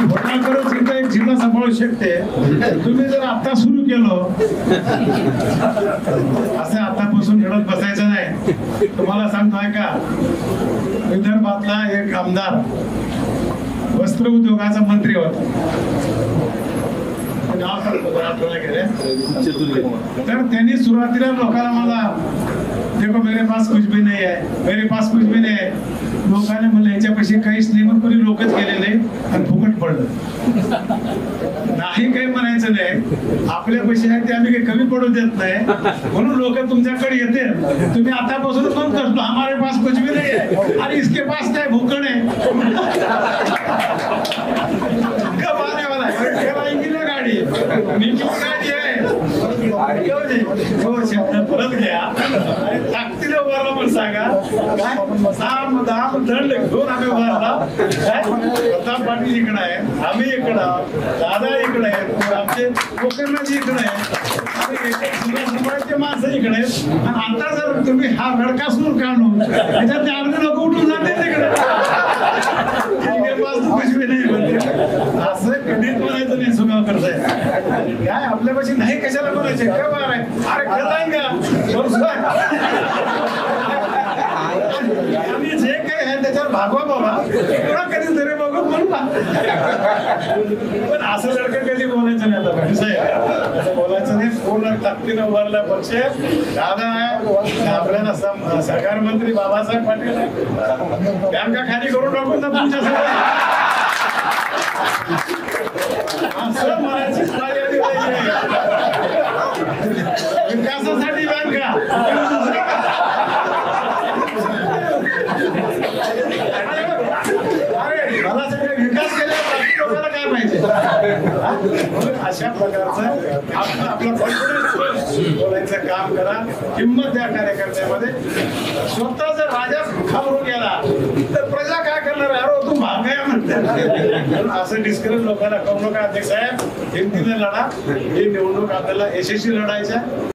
होटाळकरच इथं एक जिल्हा सांभाळू शकते. तुम्ही जर आता सुरू केलं असं आतापासून घडत बसायचं नाही. तुम्हाला सांगतो ऐका, विदर्भातला एक आमदार वस्त्र उद्योगाचा मंत्री होता. तर त्यांनी सुरुवातीला लोकांना मला देखो मेरे पास कुछ भी नहीं है, मेरे पास कुछ भी नहीं है, लोकांनी म्हणलं याच्यापाशी काहीच नाही, मग कोणी लोकच गेले नाही आणि फुकट पडलं. नाही काही म्हणायचं नाही, आपल्या पैसे आहेत ते आम्ही काही कमी पडू देत नाही, म्हणून लोक तुमच्याकडे येते. तुम्ही आतापासून फोन करतो हमारे पास कुछ भी नहीं है आणि इसके पास काय भूकण आहे. गाडी गाडी आहे परत घ्या ताकदीने उभारला म्हणून सांगा. काय दाम दंड घेऊन आम्ही उभारला. प्रताप पाटील इकडे आहे, आम्ही इकडं आहोत, दादा इकडे आहेत, आमचे कोकणजी इकडे आहेत, माणसं इकडे आहेत. आणि आता जर तुम्ही हा रडकासूर काढून त्याच्यात ते अर्धे लोक उठून जाते तिकडे असं कधीच म्हणायचं नाही. सुगाव करताय काय आपल्यापाशी नाही कशाला म्हणायचे काय बार आहे. अरे करताय का आम्ही जे काही आहे त्याच्यावर भागवा बाबा, पुन्हा कधी तरी बघू म्हणून. पण असं जर का कधी बोलायचं नाही. आता साहेब बोलायचं नाही. पूर्ण ताकदीनं उभारला पक्ष दादा आहे, आपल्याला सहकार मंत्री बाबासाहेब पाटील बँका खाली करून टाकून ना तुमच्या असं म्हणायची विकासासाठी बँका. अरे मला सगळे विकास केला लोकांना काय पाहिजे. अशा प्रकारचं आपलं कॉन्फिडन्स बोलायचं काम करा. हिंमत द्या कार्यकर्त्यामध्ये. स्वतः जर राजा खावरून गेला तर प्रजा काय करणार. अरे तू महागाय म्हणते. असं डिस्करेज लोकांना करू नका. अध्यक्ष साहेब हिमतीने लढा. ही निवडणूक आपल्याला यशस्वी लढायच्या.